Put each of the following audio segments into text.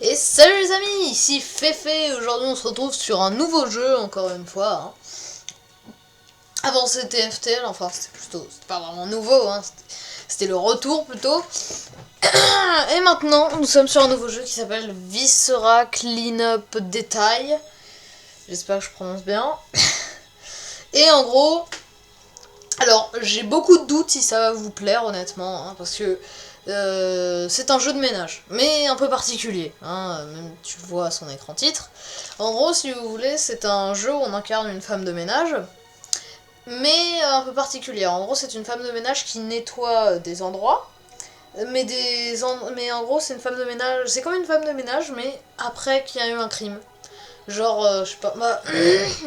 Et salut les amis, ici Féfé, aujourd'hui on se retrouve sur un nouveau jeu, encore une fois. Avant c'était FTL, enfin c'était pas vraiment nouveau, c'était le retour plutôt. Et maintenant nous sommes sur un nouveau jeu qui s'appelle Viscera Cleanup Detail. J'espère que je prononce bien. Et en gros, alors j'ai beaucoup de doutes si ça va vous plaire honnêtement, parce que c'est un jeu de ménage, mais un peu particulier, même tu le vois à son écran titre. En gros, si vous voulez, c'est un jeu où on incarne une femme de ménage, mais un peu particulière. En gros, c'est une femme de ménage qui nettoie des endroits, mais en gros, c'est une femme de ménage, c'est comme une femme de ménage, mais après qu'il y a eu un crime. Genre, je sais pas,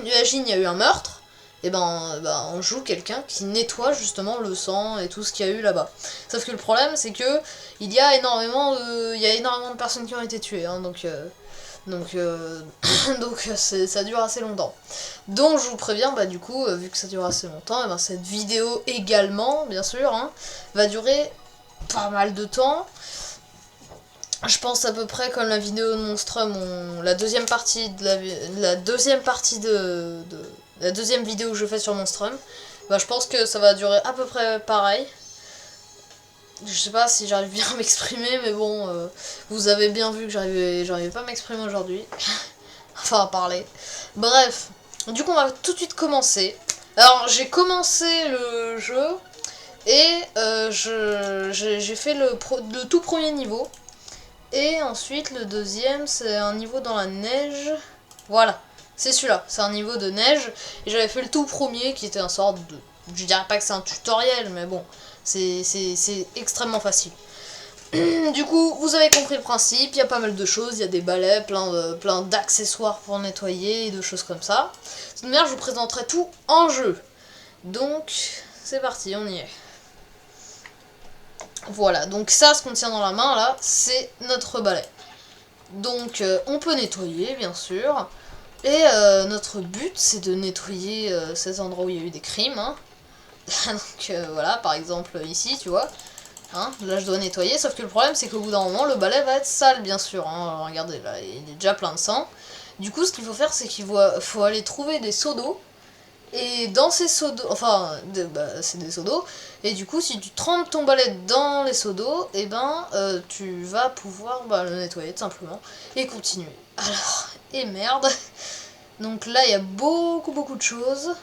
imagine, il y a eu un meurtre, et on joue quelqu'un qui nettoie justement le sang et tout ce qu'il y a eu là-bas. Sauf que le problème, c'est que il y a énormément de personnes qui ont été tuées, donc ça dure assez longtemps. Donc je vous préviens, du coup, vu que ça dure assez longtemps, cette vidéo également, bien sûr, va durer pas mal de temps. Je pense à peu près comme la vidéo de Monstrum, la deuxième partie de la deuxième vidéo que je fais sur Monstrum. Je pense que ça va durer à peu près pareil. Je sais pas si j'arrive bien à m'exprimer, mais bon, vous avez bien vu que j'arrivais pas à m'exprimer aujourd'hui. Enfin, à parler. Bref, du coup on va tout de suite commencer. Alors j'ai commencé le jeu et j'ai fait le tout premier niveau. Et ensuite, le deuxième, c'est un niveau dans la neige. Voilà, c'est celui-là, c'est un niveau de neige. Et j'avais fait le tout premier, qui était un sort de... Je dirais pas que c'est un tutoriel, mais bon, c'est extrêmement facile. Du coup, vous avez compris le principe, il y a pas mal de choses, il y a des balais, plein d'accessoires pour nettoyer, et de choses comme ça. De toute manière, je vous présenterai tout en jeu. Donc, c'est parti, on y est. Voilà, donc ça, ce qu'on tient dans la main, là, c'est notre balai. Donc, on peut nettoyer, bien sûr. Et notre but, c'est de nettoyer ces endroits où il y a eu des crimes. Donc, voilà, par exemple, ici, tu vois. Là, je dois nettoyer, sauf que le problème, c'est qu'au bout d'un moment, le balai va être sale, bien sûr. Alors, regardez, là, il est déjà plein de sang. Du coup, ce qu'il faut faire, c'est qu'il faut aller trouver des seaux d'eau. Et dans ces seaux d'eau, c'est des seaux d'eau, et du coup si tu trempes ton balai dans les seaux d'eau, tu vas pouvoir le nettoyer tout simplement, et continuer. Alors, et merde, donc là il y a beaucoup de choses.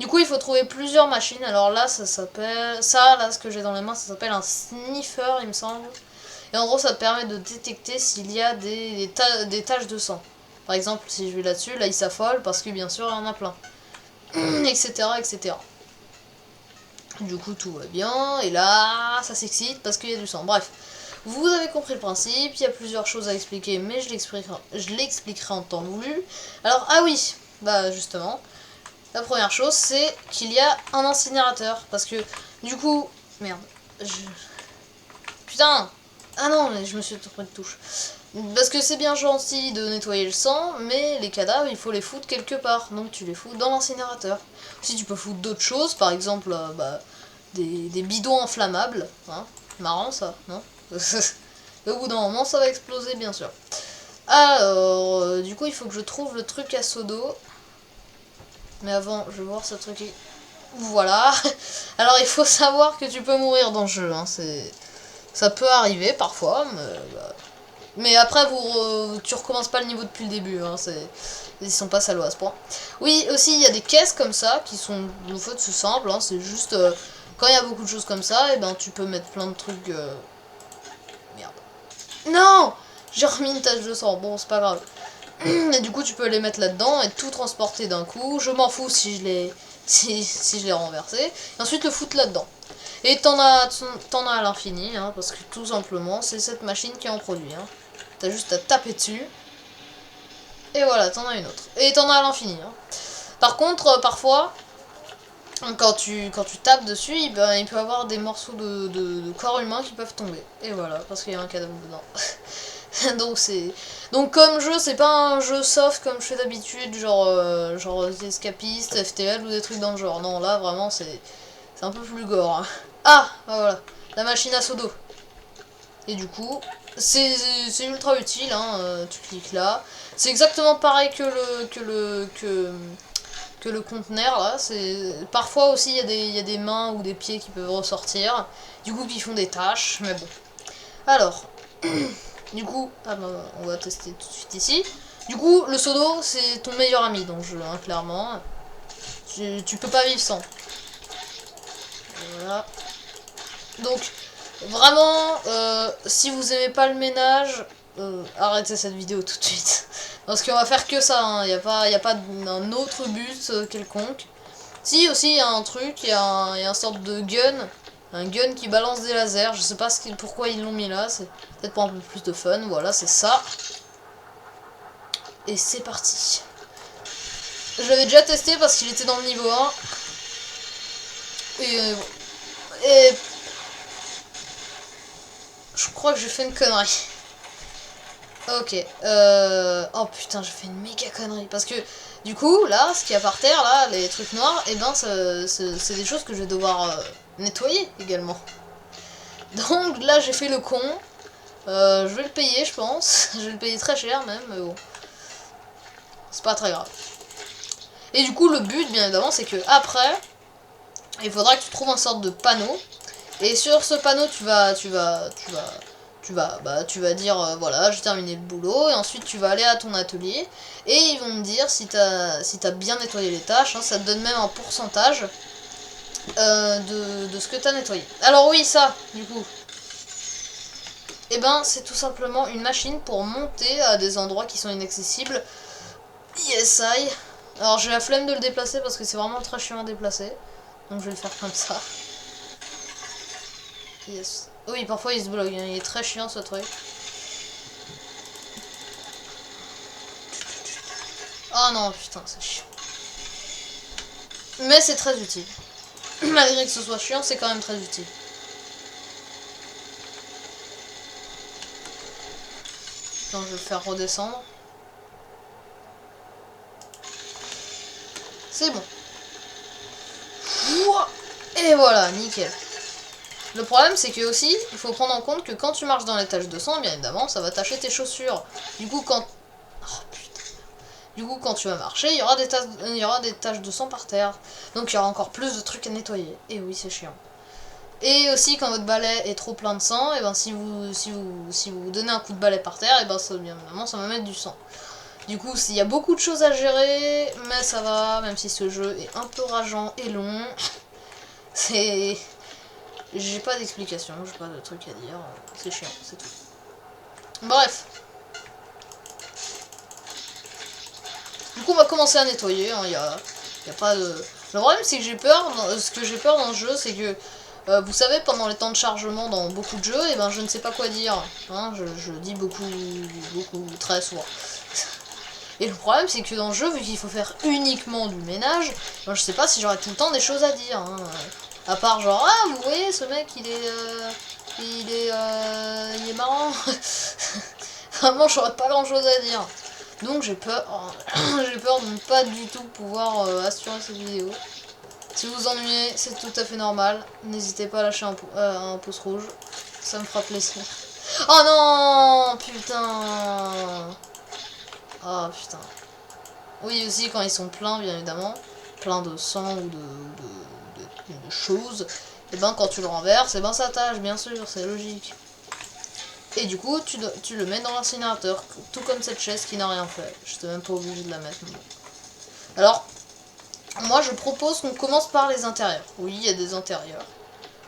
Du coup il faut trouver plusieurs machines, alors là ça s'appelle, ce que j'ai dans les mains, ça s'appelle un sniffer il me semble. Et en gros ça te permet de détecter s'il y a des taches de sang. Par exemple si je vais là-dessus, là il s'affole parce que bien sûr il y en a plein. etc. Du coup tout va bien, et là ça s'excite parce qu'il y a du sang. Bref, vous avez compris le principe, il y a plusieurs choses à expliquer, mais je l'expliquerai en temps voulu. Alors, ah oui, justement, la première chose c'est qu'il y a un incinérateur, parce que du coup, merde, putain, ah non, mais je me suis trompé de touche. Parce que c'est bien gentil de nettoyer le sang, mais les cadavres, il faut les foutre quelque part. Donc tu les fous dans l'incinérateur. Si tu peux foutre d'autres choses, par exemple des bidons inflammables. Marrant ça, non? Et au bout d'un moment, ça va exploser, bien sûr. Alors, du coup, il faut que je trouve le truc à seau d'eau. Mais avant, je vais voir ce truc. Voilà. Alors, il faut savoir que tu peux mourir dans le jeu. Ça peut arriver parfois, mais après, tu recommences pas le niveau depuis le début, ils sont pas salauds à ce point. Oui, aussi, il y a des caisses comme ça, qui sont, en fait, c'est simple, c'est juste, quand il y a beaucoup de choses comme ça, tu peux mettre plein de trucs, merde. Non! J'ai remis une tache de sang, bon, c'est pas grave. Et du coup, tu peux les mettre là-dedans et tout transporter d'un coup, je m'en fous si je l'ai renversé, et ensuite le foutre là-dedans. Et t'en as à l'infini, parce que tout simplement, c'est cette machine qui en produit, T'as juste à taper dessus. Et voilà, t'en as une autre. Et t'en as à l'infini. Par contre, parfois, quand tu tapes dessus, il peut y avoir des morceaux de corps humain qui peuvent tomber. Et voilà, parce qu'il y a un cadavre dedans. Donc comme jeu, c'est pas un jeu soft comme je fais d'habitude, genre escapiste, FTL ou des trucs dans le genre. Non, là vraiment c'est un peu plus gore. Ah, voilà, la machine à seau d'eau. Et du coup, c'est ultra utile, hein, tu cliques là. C'est exactement pareil que le conteneur là. Parfois aussi il y a des mains ou des pieds qui peuvent ressortir, du coup qui font des tâches, mais bon. Alors, du coup, on va tester tout de suite ici. Du coup, le seau d'eau c'est ton meilleur ami dans le jeu, hein, clairement. Tu peux pas vivre sans. Voilà. Donc, vraiment, si vous aimez pas le ménage, arrêtez cette vidéo tout de suite. Parce qu'on va faire que ça, hein. Y a pas un autre but quelconque. Si, aussi, il y a un truc, il y a un sorte de gun. Un gun qui balance des lasers. Je sais pas pourquoi ils l'ont mis là. C'est peut-être pour un peu plus de fun. Voilà, c'est ça. Et c'est parti. Je l'avais déjà testé parce qu'il était dans le niveau 1. Et je crois que j'ai fait une connerie. Ok. Oh putain, j'ai fait une méga connerie. Parce que, du coup, là, ce qu'il y a par terre, là, les trucs noirs, et ben, c'est des choses que je vais devoir nettoyer également. Donc là, j'ai fait le con. Je vais le payer, je pense. Je vais le payer très cher même, mais bon. C'est pas très grave. Et du coup, le but, bien évidemment, c'est que après, il faudra que tu trouves un sorte de panneau. Et sur ce panneau, tu vas dire voilà, j'ai terminé le boulot, et ensuite tu vas aller à ton atelier et ils vont me dire si t'as bien nettoyé les tâches, hein, ça te donne même un pourcentage de ce que t'as nettoyé. Alors oui, ça, du coup, et ben c'est tout simplement une machine pour monter à des endroits qui sont inaccessibles. Yes, I. Alors j'ai la flemme de le déplacer parce que c'est vraiment très chiant à déplacer, donc je vais le faire comme ça. Yes. Oui, parfois il se bloque, hein. Il est très chiant ce truc. Oh non, putain, c'est chiant. Mais c'est très utile. Malgré que ce soit chiant, c'est quand même très utile. Donc je vais le faire redescendre. C'est bon. Et voilà, nickel. Le problème, c'est que aussi, il faut prendre en compte que quand tu marches dans les taches de sang, bien évidemment, ça va tacher tes chaussures. Du coup, quand... Oh, putain. Du coup, quand tu vas marcher, il y aura des taches de sang par terre. Donc il y aura encore plus de trucs à nettoyer. Et oui, c'est chiant. Et aussi, quand votre balai est trop plein de sang, et ben si vous donnez un coup de balai par terre, et ben ça, bien évidemment, ça va mettre du sang. Du coup, il y a beaucoup de choses à gérer, mais ça va, même si ce jeu est un peu rageant et long. C'est... J'ai pas d'explication, j'ai pas de truc à dire, c'est chiant, c'est tout. Bref. Du coup, on va commencer à nettoyer, hein, y a pas de... Le problème, c'est que j'ai peur, ce que j'ai peur dans le jeu, c'est que, vous savez, pendant les temps de chargement dans beaucoup de jeux, et ben je ne sais pas quoi dire. Hein, je dis beaucoup, très souvent. Et le problème, c'est que dans le jeu, vu qu'il faut faire uniquement du ménage, ben, je sais pas si j'aurai tout le temps des choses à dire. Hein. À part genre, ah, vous voyez, ce mec, il est marrant. Vraiment, j'aurais pas grand chose à dire. Donc j'ai peur, j'ai peur de ne pas du tout pouvoir assurer cette vidéo. Si vous vous ennuyez, c'est tout à fait normal. N'hésitez pas à lâcher un pouce rouge, ça me fera plaisir. Oh non, putain. Oh putain. Oui, aussi quand ils sont pleins, bien évidemment, pleins de sang ou de choses, et ben quand tu le renverses, et ben ça tâche, bien sûr, c'est logique. Et du coup, tu le mets dans l'incinérateur, tout comme cette chaise qui n'a rien fait. Je n'étais même pas obligé de la mettre. Alors, moi je propose qu'on commence par les intérieurs. Oui, il y a des intérieurs.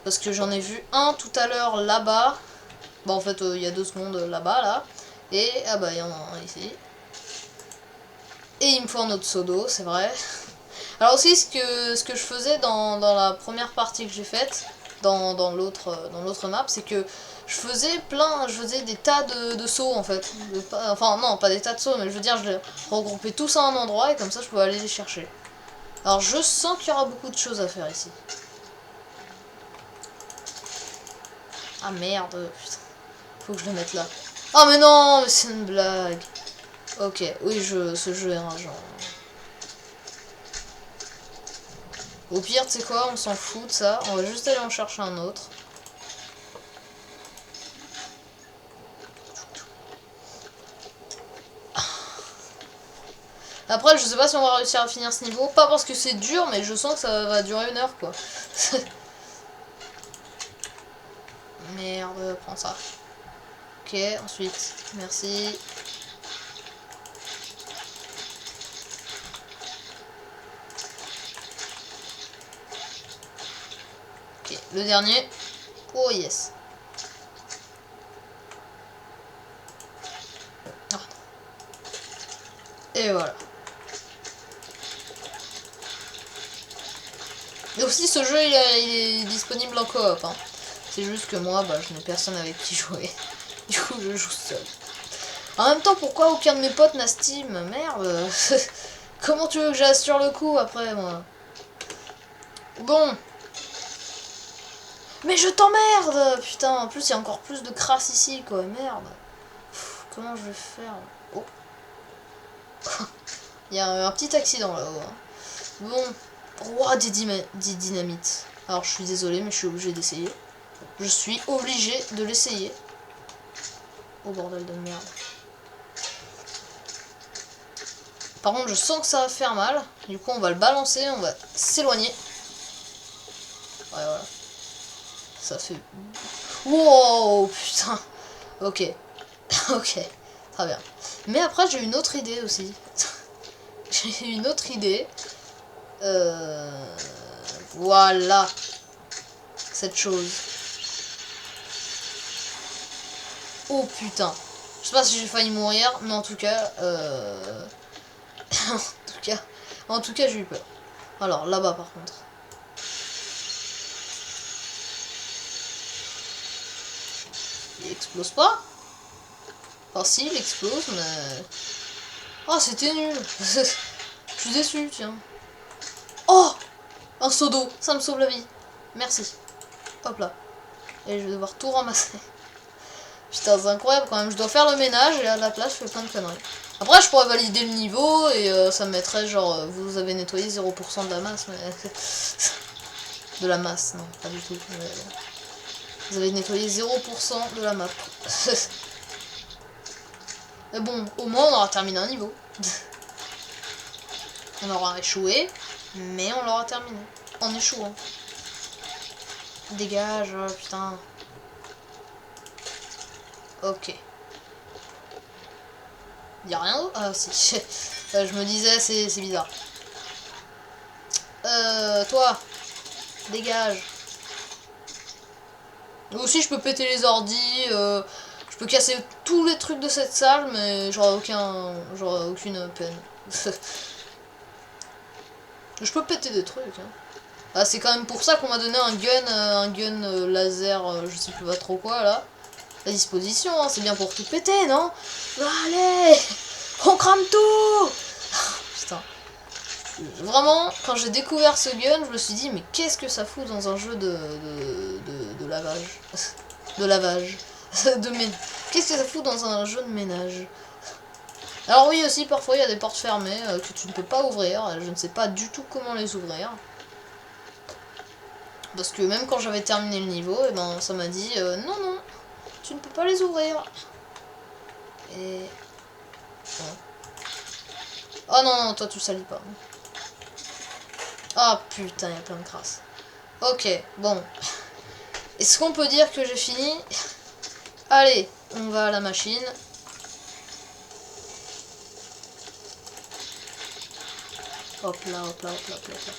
Parce que j'en ai vu un tout à l'heure là-bas. Bon, en fait, il y a 2 secondes là-bas, là. Et, ah bah, il y en a un ici. Et il me faut un autre seau d'eau, c'est vrai. Alors aussi, ce que je faisais dans la première partie que j'ai faite, dans l'autre map, c'est que je faisais des tas de sauts en fait. Enfin non, pas des tas de sauts, mais je veux dire, je les regroupais tous à un endroit et comme ça je pouvais aller les chercher. Alors je sens qu'il y aura beaucoup de choses à faire ici. Ah merde, putain. Faut que je le mette là. Oh mais non, mais c'est une blague. Ok, oui, ce jeu est rageant. Au pire, tu sais quoi, on s'en fout de ça. On va juste aller en chercher un autre. Après, je sais pas si on va réussir à finir ce niveau. Pas parce que c'est dur, mais je sens que ça va durer 1 heure, quoi. Merde, prends ça. Ok, ensuite, merci. Ok, le dernier. Oh yes. Ah. Et voilà. Et aussi, ce jeu, il est disponible en coop. Hein. C'est juste que moi, bah, je n'ai personne avec qui jouer. Du coup, je joue seul. En même temps, pourquoi aucun de mes potes n'a Steam? Merde. Comment tu veux que j'assure le coup après, moi? Bon. Mais je t'emmerde! Putain, en plus, il y a encore plus de crasse ici, quoi. Merde. Pff, comment je vais faire? Oh. Il y a un petit accident là-haut. Hein. Bon. Oh, des dynamites. Alors, je suis désolé, mais je suis obligé d'essayer. Je suis obligé de l'essayer. Oh, bordel de merde. Par contre, je sens que ça va faire mal. Du coup, on va le balancer, on va s'éloigner. Ouais, voilà. Ça fait... Wow, putain. Ok. Ok. Très bien. Mais après, j'ai une autre idée aussi. J'ai une autre idée. Voilà. Cette chose. Oh, putain. Je sais pas si j'ai failli mourir, mais en tout cas... en tout cas, j'ai eu peur. Alors, là-bas, par contre. Il explose pas. Enfin, si, il explose, mais... Oh, c'était nul. Je suis déçu, tiens. Oh, un seau d'eau. Ça me sauve la vie. Merci. Hop là. Et je vais devoir tout ramasser. Putain, c'est incroyable quand même. Je dois faire le ménage et à la place, je fais plein de conneries. Après, je pourrais valider le niveau et ça me mettrait genre... vous avez nettoyé 0% de la masse, mais... de la masse, non, pas du tout. Mais... vous avez nettoyé 0% de la map. Mais bon, au moins on aura terminé un niveau. On aura échoué, mais on l'aura terminé. En échouant. Dégage, oh, putain. Ok. Y'a rien d'autre? Ah si. Je me disais, c'est bizarre. Toi. Dégage. Aussi, je peux péter les ordis. Je peux casser tous les trucs de cette salle, mais j'aurai aucune peine. Je peux péter des trucs. Hein. Ah, c'est quand même pour ça qu'on m'a donné un gun laser, je sais plus pas trop quoi là. À disposition, hein, c'est bien pour tout péter, non? Allez, on crame tout. Putain. Vraiment, quand j'ai découvert ce gun, je me suis dit, mais qu'est-ce que ça fout dans un jeu de lavage? De lavage. Qu'est-ce que ça fout dans un jeu de ménage? Alors oui, aussi, parfois, il y a des portes fermées que tu ne peux pas ouvrir. Je ne sais pas du tout comment les ouvrir. Parce que même quand j'avais terminé le niveau, et ben, ça m'a dit, non, non, tu ne peux pas les ouvrir. Et... ouais. Oh non, non, toi, tu salis pas. Ah, putain, il y a plein de crasse. Ok, bon. Est-ce qu'on peut dire que j'ai fini? Allez, on va à la machine. Hop là, hop là, hop là, hop là, hop là.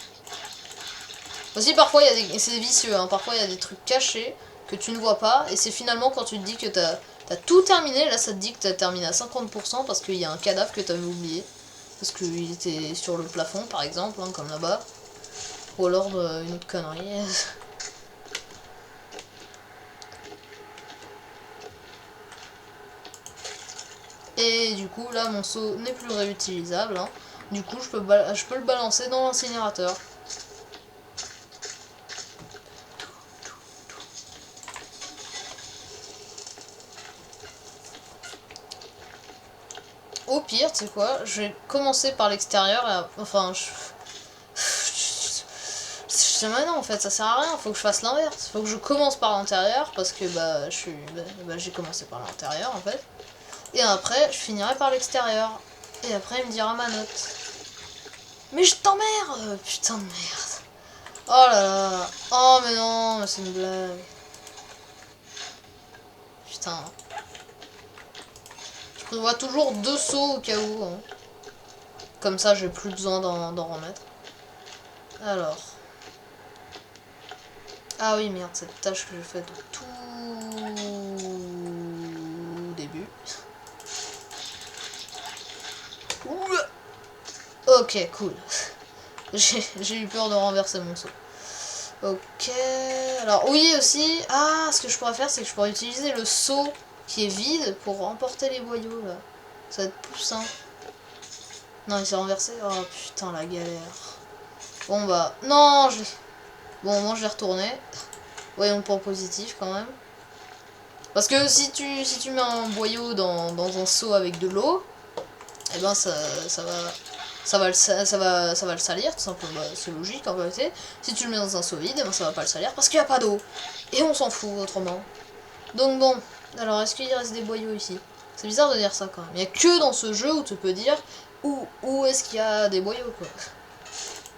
Aussi, parfois, il y a des... c'est vicieux, hein. Parfois, il y a des trucs cachés que tu ne vois pas. Et c'est finalement quand tu te dis que t'as tout terminé. Là, ça te dit que t'as terminé à 50% parce qu'il y a un cadavre que t'avais oublié. Parce qu'il était sur le plafond, par exemple, hein, comme là-bas. Ou alors une autre connerie. Et du coup, là, mon seau n'est plus réutilisable. Hein. Du coup, je peux le balancer dans l'incinérateur. Au pire, tu sais quoi, je vais commencer par l'extérieur et enfin, je sais maintenant en fait, ça sert à rien, faut que je fasse l'inverse. Faut que je commence par l'intérieur parce que bah j'ai commencé par l'intérieur en fait. Et après, je finirai par l'extérieur. Et après, il me dira ma note. Mais je t'emmerde. Putain de merde. Oh là là. Oh mais non, mais c'est une blague. Putain. Je prévois toujours 2 sauts au cas où. Hein. Comme ça, j'ai plus besoin d'en remettre. Alors. Ah oui, merde, cette tâche que j'ai faite au tout début. Ok, cool. J'ai eu peur de renverser mon seau. Ok. Alors, oui, aussi. Ah, ce que je pourrais faire, c'est que je pourrais utiliser le seau qui est vide pour emporter les boyaux, là. Ça va être plus simple. Non, il s'est renversé. Oh, putain, la galère. Bon, bah... Non, je l'ai... Bon, moi, je vais retourner. Voyons le point positif, quand même. Parce que si tu mets un boyau dans un seau avec de l'eau, eh ben, ça va le salir, tout simplement. Bah, c'est logique en vérité. Si tu le mets dans un seau vide, eh ben, ça va pas le salir parce qu'il n'y a pas d'eau. Et on s'en fout autrement. Donc bon, alors est-ce qu'il reste des boyaux ici? C'est bizarre de dire ça quand même. Il n'y a que dans ce jeu où tu peux dire où est-ce qu'il y a des boyaux quoi.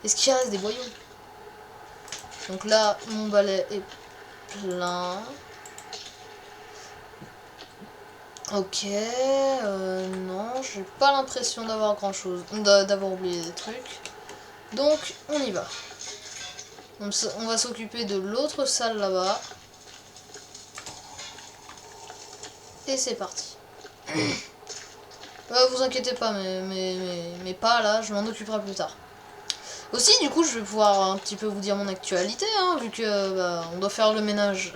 Est-ce qu'il reste des boyaux? Donc là, mon balai est plein. Ok, non, j'ai pas l'impression d'avoir grand chose, d'avoir oublié des trucs. Donc, on y va. On va s'occuper de l'autre salle là-bas. Et c'est parti. Vous inquiétez pas, mais pas là, je m'en occuperai plus tard. Aussi, du coup, je vais pouvoir un petit peu vous dire mon actualité, hein, vu que bah, on doit faire le ménage.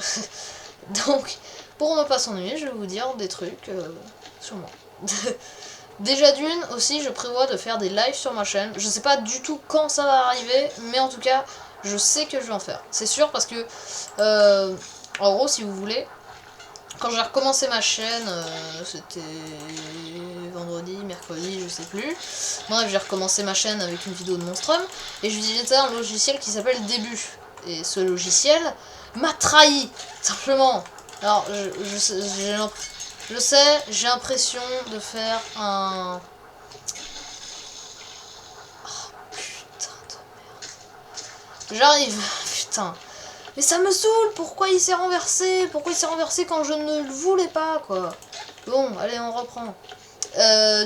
Donc, pour ne pas s'ennuyer, je vais vous dire des trucs sur moi. Déjà d'une, aussi, je prévois de faire des lives sur ma chaîne. Je sais pas du tout quand ça va arriver, mais en tout cas, je sais que je vais en faire. C'est sûr parce que, en gros, si vous voulez, quand j'ai recommencé ma chaîne, c'était vendredi, mercredi, je sais plus. Bref, j'ai recommencé ma chaîne avec une vidéo de Monstrum, et je utilisais un logiciel qui s'appelle Début. Et ce logiciel m'a trahi, simplement. Alors, je sais, j'ai l'impression de faire un... Oh, putain de merde. J'arrive, putain. Mais ça me saoule, pourquoi il s'est renversé? Pourquoi il s'est renversé quand je ne le voulais pas, quoi? Bon, allez, on reprend.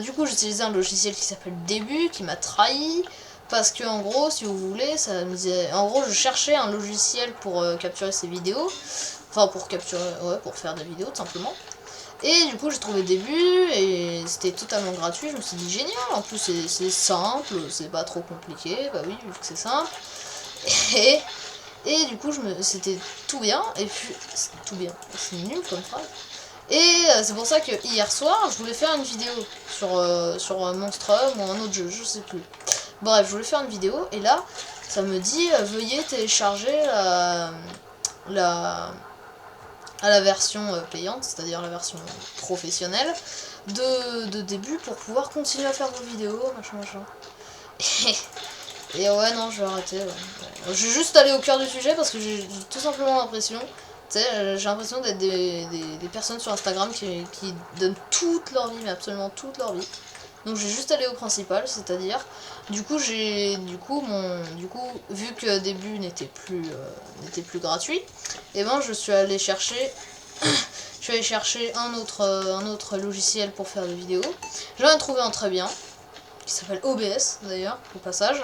Du coup, j'utilisais un logiciel qui s'appelle Début, qui m'a trahi. Parce que, en gros, si vous voulez, ça me disait... En gros, je cherchais un logiciel pour capturer ces vidéos. Enfin, pour capturer... Ouais, pour faire des vidéos, tout simplement. Et du coup, j'ai trouvé Début, et c'était totalement gratuit. Je me suis dit, génial, en plus, c'est simple, c'est pas trop compliqué. Bah oui, vu que c'est simple. Et du coup, c'était tout bien, et puis... Tout bien, c'est nul comme phrase. Et c'est pour ça que hier soir, je voulais faire une vidéo sur Monstrum ou un autre jeu, je sais plus. Bref, je voulais faire une vidéo, et là, ça me dit, veuillez télécharger la version payante, c'est-à-dire la version professionnelle, de Début pour pouvoir continuer à faire vos vidéos, machin. Et ouais, non, je vais arrêter. Ouais. Je vais juste aller au cœur du sujet parce que j'ai tout simplement l'impression, tu sais, j'ai l'impression d'être des personnes sur Instagram qui donnent toute leur vie, mais absolument toute leur vie. Donc je vais juste aller au principal, c'est-à-dire, du coup, vu que Début n'était plus gratuit, et ben je suis allé chercher, un autre logiciel pour faire des vidéos. J'en ai trouvé un très bien, qui s'appelle OBS d'ailleurs, au passage.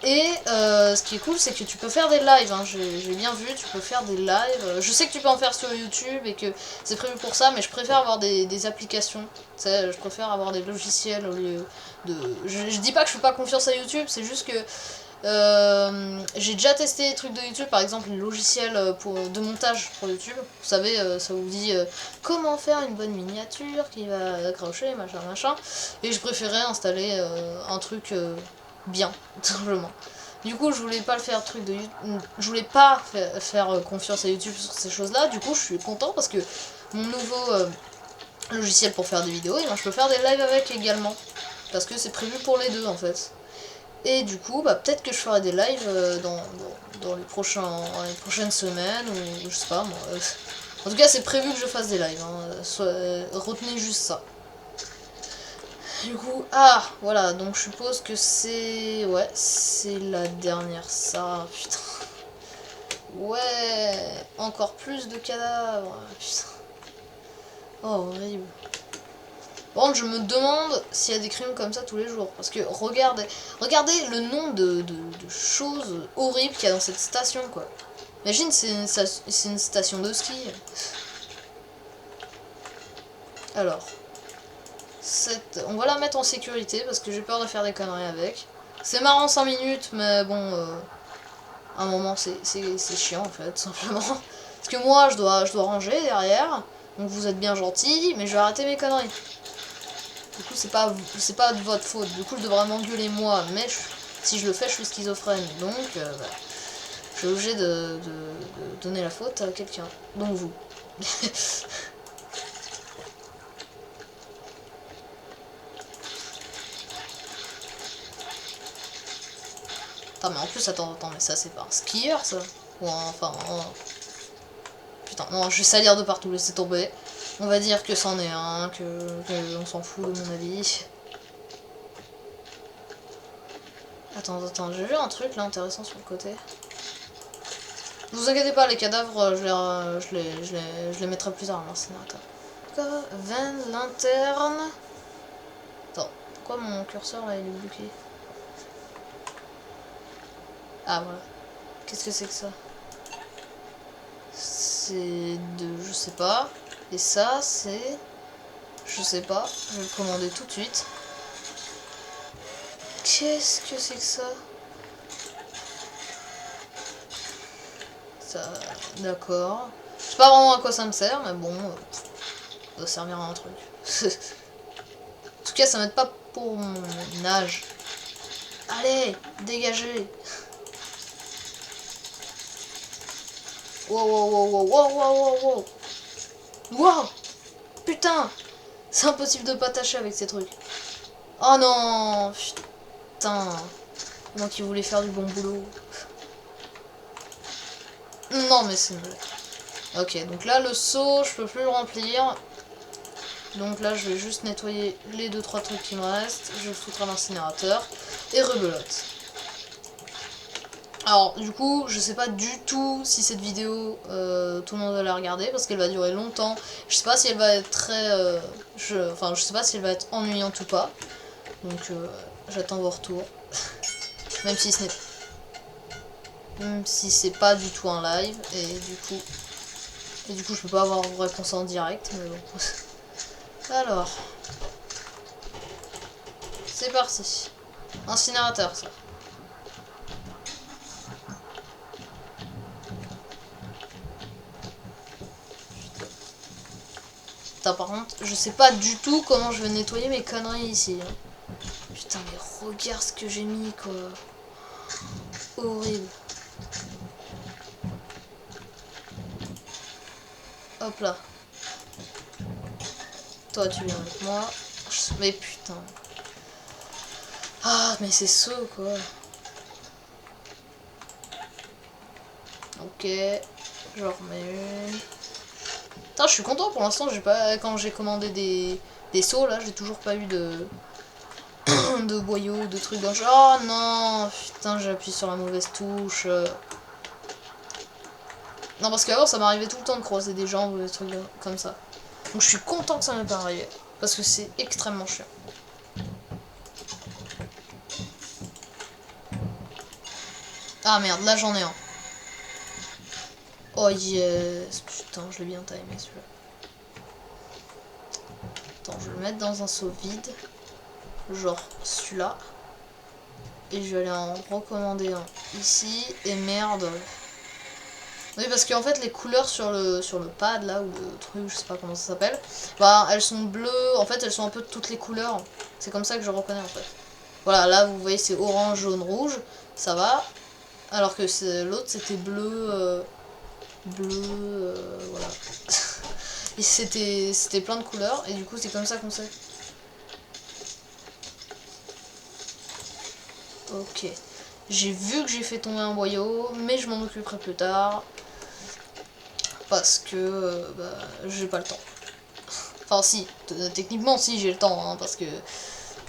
Et ce qui est cool, c'est que tu peux faire des lives, hein. J'ai bien vu, tu peux faire des lives. Je sais que tu peux en faire sur YouTube et que c'est prévu pour ça, mais je préfère avoir des applications. Tu sais, je préfère avoir des logiciels au lieu de... Je dis pas que je fais pas confiance à YouTube, c'est juste que j'ai déjà testé des trucs de YouTube, par exemple les logiciels de montage pour YouTube. Vous savez, ça vous dit comment faire une bonne miniature qui va accrocher, machin. Et je préférais installer un truc... bien, tout simplement. Du coup, je voulais pas faire je voulais pas faire confiance à YouTube sur ces choses-là. Du coup, je suis content parce que mon nouveau logiciel pour faire des vidéos, et ben, je peux faire des lives avec également. Parce que c'est prévu pour les deux, en fait. Et du coup, bah, peut-être que je ferai des lives dans les prochaines semaines, ou je sais pas, moi. En tout cas, c'est prévu que je fasse des lives. Hein. Retenez juste ça. Du coup, ah, voilà, donc je suppose que c'est... Ouais, c'est la dernière Sarah, putain. Ouais, encore plus de cadavres, putain. Oh, horrible. Par contre, je me demande s'il y a des crimes comme ça tous les jours. Parce que regardez le nombre de choses horribles qu'il y a dans cette station, quoi. Imagine, c'est une station de ski. Alors, on va la mettre en sécurité parce que j'ai peur de faire des conneries avec. C'est marrant 5 minutes, mais bon, à un moment c'est chiant en fait, simplement. Parce que moi je dois ranger derrière, donc vous êtes bien gentils, mais je vais arrêter mes conneries. Du coup c'est pas de votre faute, du coup je devrais m'engueuler moi, mais si je le fais je suis schizophrène, donc bah, je suis obligé de donner la faute à quelqu'un, donc vous. Attends, mais en plus, attends, mais ça, c'est pas un skieur, ça. Ou enfin... Putain, non, je vais salir de partout, laissez tomber. On va dire que c'en est un, que on s'en fout, de mon avis. Attends, j'ai vu un truc, là, intéressant sur le côté. Ne vous inquiétez pas, les cadavres, je les mettrai plus tard, l'incinérateur. Veine, lanterne... Attends, pourquoi mon curseur, là, il est bloqué? Ah, voilà. Qu'est-ce que c'est que ça? C'est de... je sais pas. Et ça, c'est... je sais pas. Je vais le commander tout de suite. Qu'est-ce que c'est que ça? Ça... D'accord. Je sais pas vraiment à quoi ça me sert, mais bon... ça doit servir à un truc. En tout cas, ça m'aide pas pour mon âge. Allez, dégagez. Wow, wow, wow, wow, wow, wow, wow. Wow. Putain. C'est impossible de pas tâcher avec ces trucs. Oh non. Putain. Moi qui voulais faire du bon boulot. Non, mais c'est nul. Ok, donc là, le seau, je peux plus le remplir. Donc là, je vais juste nettoyer les 2-3 trucs qui me restent. Je vais le foutre à l'incinérateur. Et rebelote. Alors, du coup, je sais pas du tout si cette vidéo, tout le monde va la regarder, parce qu'elle va durer longtemps. Je sais pas si elle va être très... Enfin, je sais pas si elle va être ennuyante ou pas. Donc, j'attends vos retours. Même si ce n'est... Même si c'est pas du tout un live, et du coup, je peux pas avoir vos réponses en direct, mais bon. Alors... c'est parti. Incinérateur, ça. Putain, par contre, je sais pas du tout comment je vais nettoyer mes conneries ici. Hein. Putain, mais regarde ce que j'ai mis, quoi. Horrible. Hop là. Toi, tu viens avec moi. Mais putain. Ah, mais c'est ça, quoi. Ok. Je remets une. Putain, je suis content pour l'instant. J'ai pas, quand j'ai commandé des seaux, là, j'ai toujours pas eu de de boyaux, de trucs dans le genre. Oh non, putain, j'ai appuyé sur la mauvaise touche. Non, parce qu'avant, ça m'arrivait tout le temps de croiser des gens ou des trucs comme ça. Donc je suis content que ça m'ait pas arrivé. Parce que c'est extrêmement chiant. Ah merde, là j'en ai un. Oh yes. Putain, je l'ai bien timé celui-là. Attends, je vais le mettre dans un seau vide. Genre celui-là. Et je vais aller en recommander un ici. Et merde. Oui, parce qu'en fait, les couleurs sur le pad, là, ou le truc, je sais pas comment ça s'appelle, bah, elles sont bleues, en fait, elles sont un peu de toutes les couleurs. C'est comme ça que je reconnais, en fait. Voilà, là, vous voyez, c'est orange, jaune, rouge, ça va. Alors que l'autre, c'était bleu, voilà. Et c'était plein de couleurs, et du coup, c'est comme ça qu'on sait. Ok. J'ai vu que j'ai fait tomber un boyau, mais je m'en occuperai plus tard. Parce que bah, j'ai pas le temps. Enfin si, techniquement si j'ai le temps, hein, parce que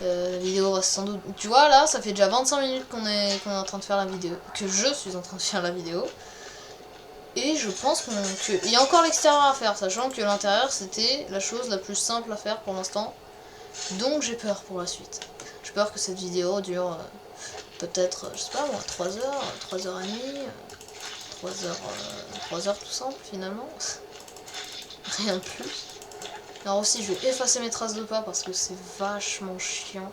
La vidéo reste sans doute... Tu vois, là, ça fait déjà 25 minutes qu'on est en train de faire la vidéo. Que je suis en train de faire la vidéo. Et je pense qu'il y a encore l'extérieur à faire, sachant que l'intérieur, c'était la chose la plus simple à faire pour l'instant. Donc j'ai peur pour la suite. J'ai peur que cette vidéo dure peut-être, je sais pas moi, 3 heures, 3h30, 3 heures tout simple finalement. Rien de plus. Alors aussi, je vais effacer mes traces de pas parce que c'est vachement chiant.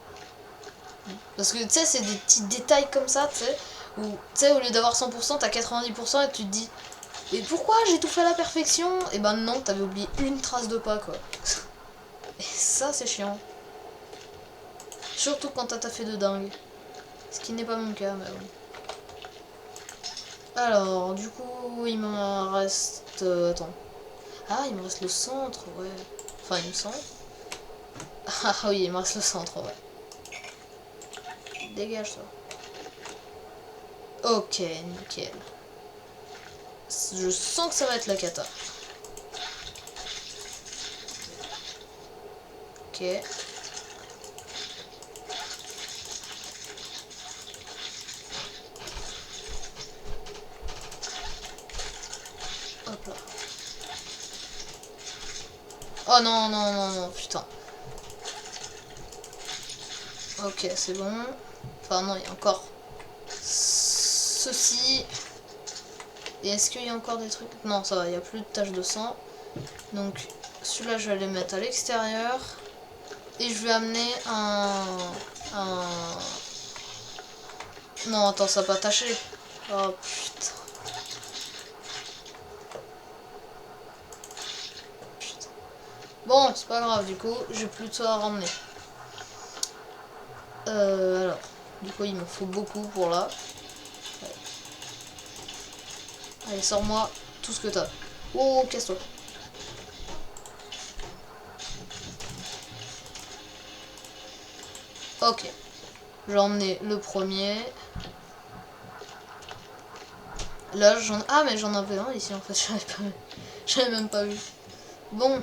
Parce que tu sais, c'est des petits détails comme ça, tu sais, où tu sais, au lieu d'avoir 100%, t'as 90% et tu te dis, et pourquoi j'ai tout fait à la perfection? Et ben non, t'avais oublié une trace de pas quoi. Et ça, c'est chiant. Surtout quand t'as taffé de dingue. Ce qui n'est pas mon cas, mais bon. Alors, du coup, il me reste... attends. Ah, il me reste le centre, ouais. Enfin, il me semble. Ah oui, il me reste le centre, ouais. Dégage, toi. Ok, nickel. Je sens que ça va être la cata. Ok. Hop là. Oh non, non, non, non, putain. Ok, c'est bon. Enfin non, il y a encore ceci. Et est-ce qu'il y a encore des trucs? Non, ça va, il n'y a plus de taches de sang. Donc celui-là, je vais le mettre à l'extérieur. Et je vais amener un... Non, attends, ça va pas tacher. Oh putain. Bon, c'est pas grave, du coup, j'ai plus de ça à ramener. Alors, du coup, il me faut beaucoup pour là. Ouais. Allez, sors-moi tout ce que t'as. Oh, casse-toi. Ok. J'ai emmené le premier. Là, j'en... Ah, mais j'en avais un ici, en fait. J'avais même pas vu. Bon.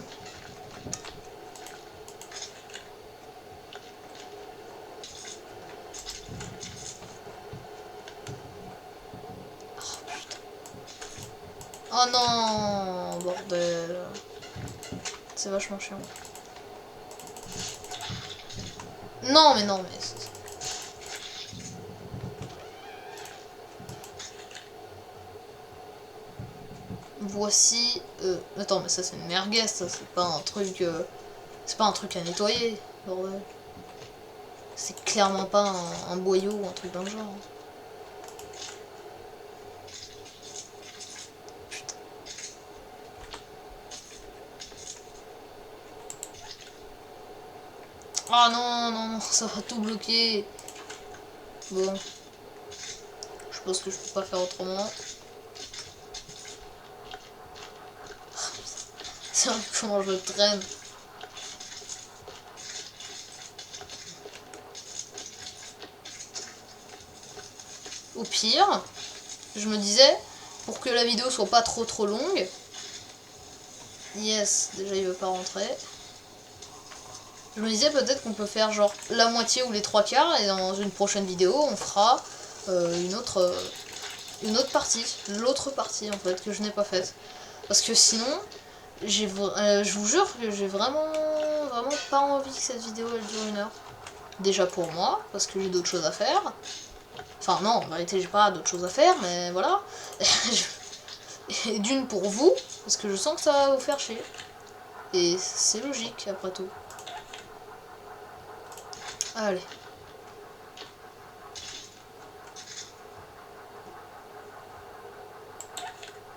Oh non, bordel. C'est vachement chiant. Non, mais non, mais... Voici... Attends, mais ça c'est une merguez, ça. C'est pas un truc... C'est pas un truc à nettoyer, bordel. C'est clairement pas un boyau ou un truc dans le genre. Ah non, non, non, ça va tout bloquer. Bon. Je pense que je peux pas faire autrement. C'est vrai comment je traîne. Au pire, je me disais, pour que la vidéo soit pas trop longue. Yes, déjà il veut pas rentrer. Je me disais peut-être qu'on peut faire genre la moitié ou les 3/4 et dans une prochaine vidéo on fera une autre partie, l'autre partie en fait que je n'ai pas faite. Parce que sinon, je vous jure que j'ai vraiment pas envie que cette vidéo elle dure 1 heure. Déjà pour moi, parce que j'ai d'autres choses à faire. Enfin non, en vérité j'ai pas d'autres choses à faire, mais voilà. Et d'une pour vous, parce que je sens que ça va vous faire chier. Et c'est logique après tout. Allez.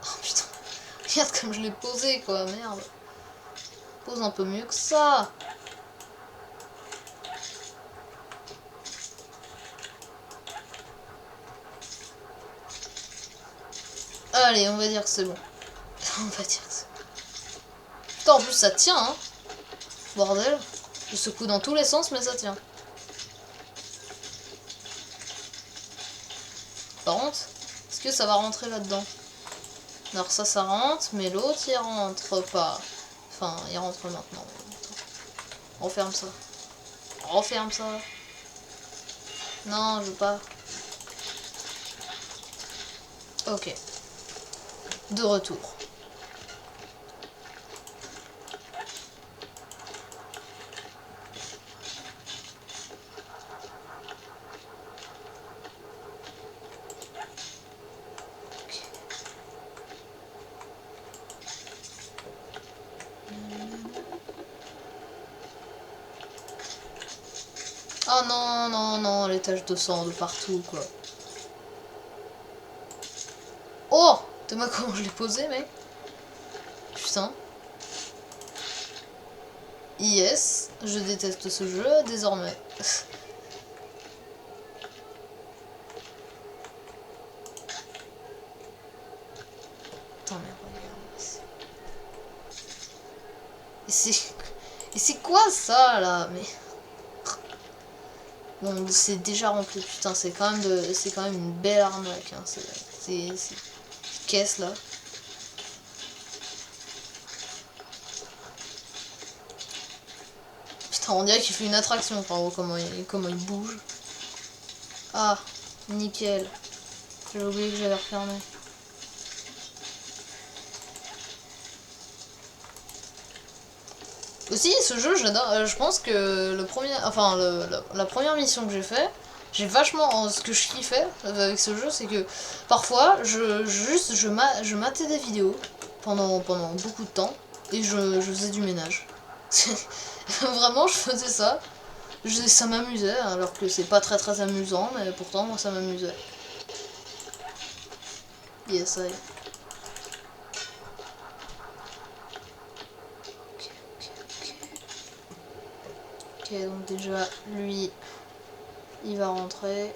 Oh putain. Regarde comme je l'ai posé quoi, merde. Pose un peu mieux que ça. Allez, on va dire que c'est bon. On va dire que c'est bon. Putain, en plus ça tient, hein. Bordel. Je secoue dans tous les sens, mais ça tient. Par contre, est-ce que ça va rentrer là-dedans? Alors ça rentre, mais l'autre il rentre pas. Enfin, il rentre maintenant. On ferme ça. referme ça. Non, je veux pas. Ok. De retour. Oh non, non, non, les taches de sang de partout, quoi. Oh! T'es moi comment je l'ai posé, mec? Putain. Yes, je déteste ce jeu, désormais. Attends, mais regarde. Et c'est quoi, ça, là? Mais... Bon, c'est déjà rempli, putain, c'est quand même une belle arnaque, hein. C'est caisse là. Putain, on dirait qu'il fait une attraction, enfin, comment il bouge. Ah, nickel. J'ai oublié que j'avais refermé. Aussi, ce jeu, j'adore. Je pense que la première mission que j'ai fait, j'ai vachement. Ce que je kiffais avec ce jeu, c'est que parfois, je matais des vidéos pendant beaucoup de temps et je faisais du ménage. Vraiment, je faisais ça. Ça m'amusait, alors que c'est pas très amusant, mais pourtant, moi, ça m'amusait. Yes, I. Ok, donc déjà, lui, il va rentrer.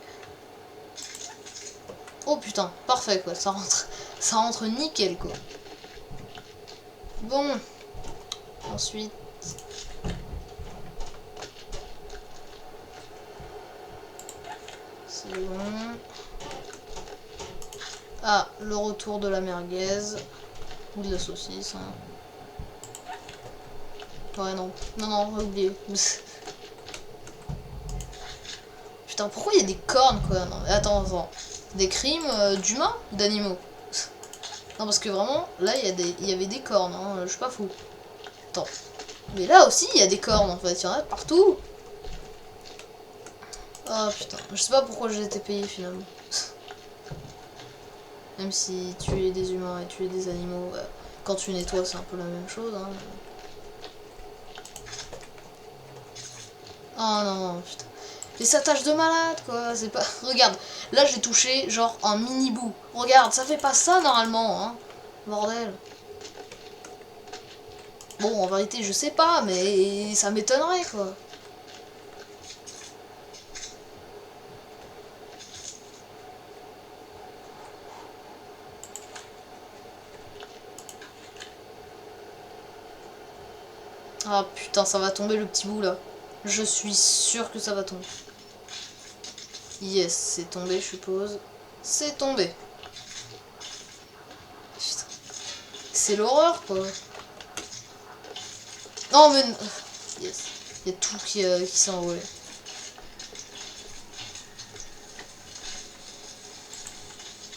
Oh putain, parfait quoi, ça rentre nickel quoi. Bon, ensuite... C'est bon. Ah, le retour de la merguez. Ou de la saucisse, hein. Ouais, non. Non, oublié. Putain, pourquoi il y a des cornes, quoi? Non, mais attends. Des crimes d'humains ou d'animaux? Non, parce que vraiment, là, il y avait des cornes, hein. Je suis pas fou. Attends. Mais là aussi, il y a des cornes, en fait. Il y en a partout. Oh, putain. Je sais pas pourquoi j'ai été payé, finalement. Même si tuer des humains et tuer des animaux, quand tu nettoies, c'est un peu la même chose, hein. Oh non, putain. Mais ça tâche de malade, quoi. C'est pas... Regarde, là j'ai touché genre un mini bout. Regarde, ça fait pas ça normalement, hein. Bordel. Bon, en vérité, je sais pas, mais ça m'étonnerait, quoi. Ah putain, ça va tomber le petit bout là. Je suis sûre que ça va tomber. Yes, c'est tombé, je suppose. C'est tombé. Putain. C'est l'horreur, quoi. Non, mais... Yes. Il y a tout qui s'est envolé.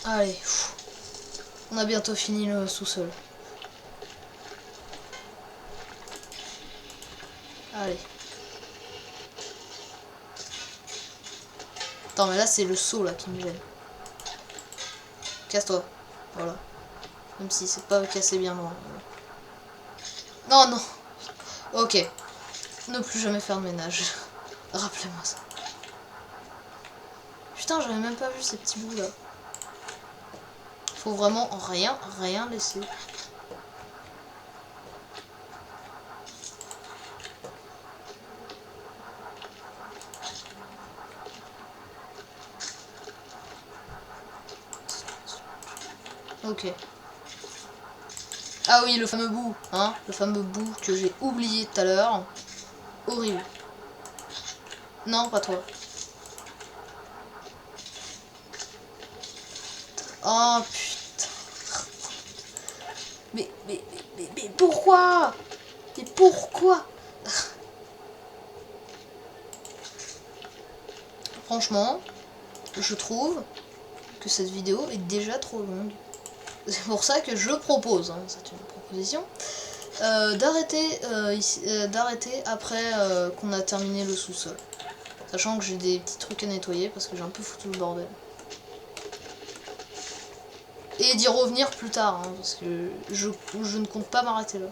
Allez. Pff. On a bientôt fini le sous-sol. Allez. Attends, mais là, c'est le saut, là, qui me gêne. Casse-toi. Voilà. Même si c'est pas cassé bien loin. Non, non. Ok. Ne plus jamais faire de ménage. Rappelez-moi ça. Putain, j'avais même pas vu ces petits bouts, là. Faut vraiment rien laisser. Ok. Ah oui, le fameux bout, hein. Le fameux bout que j'ai oublié tout à l'heure. Horrible. Non, pas toi. Oh putain. Mais pourquoi? Mais pourquoi? franchement, je trouve que cette vidéo est déjà trop longue. C'est pour ça que je propose, hein, c'est une proposition, d'arrêter après qu'on a terminé le sous-sol. Sachant que j'ai des petits trucs à nettoyer parce que j'ai un peu foutu le bordel. Et d'y revenir plus tard, hein, parce que je ne compte pas m'arrêter là.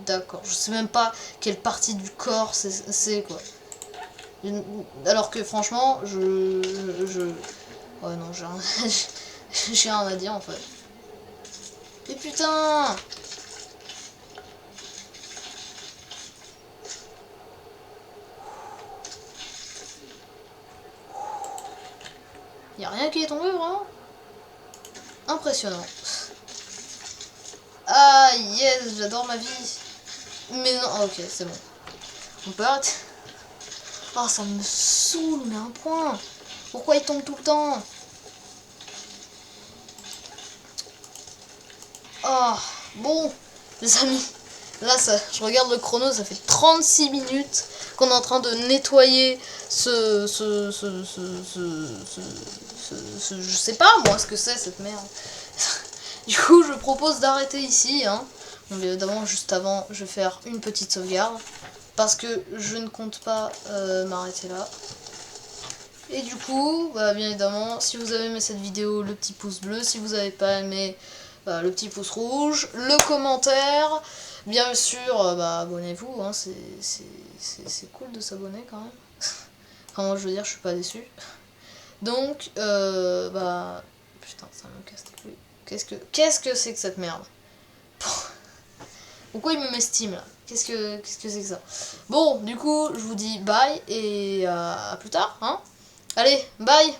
D'accord, je sais même pas quelle partie du corps c'est quoi. Alors que franchement, ouais non, j'ai rien... j'ai rien à dire en fait. Et putain! Y'a rien qui est tombé vraiment? Impressionnant. Ah yes, j'adore ma vie. Mais non, ok, c'est bon. On peut arrêter. Ah, ça me saoule, mais un point. Pourquoi il tombe tout le temps? Ah, bon, les amis. Là, je regarde le chrono, ça fait 36 minutes qu'on est en train de nettoyer je sais pas moi ce que c'est cette merde. Du coup, je propose d'arrêter ici, hein. Donc, évidemment, juste avant, je vais faire une petite sauvegarde. Parce que je ne compte pas m'arrêter là. Et du coup, bah, bien évidemment, si vous avez aimé cette vidéo, le petit pouce bleu. Si vous n'avez pas aimé, bah, le petit pouce rouge. Le commentaire. Bien sûr, bah, abonnez-vous. Hein, c'est cool de s'abonner quand même. Enfin, moi, je veux dire, je suis pas déçu. Donc, bah... Putain, ça me casse les couilles. Qu'est-ce que c'est que cette merde? Pourquoi il me met Steam là? Qu'est-ce que c'est que ça? Bon, du coup, je vous dis bye et à plus tard, hein? Allez, bye!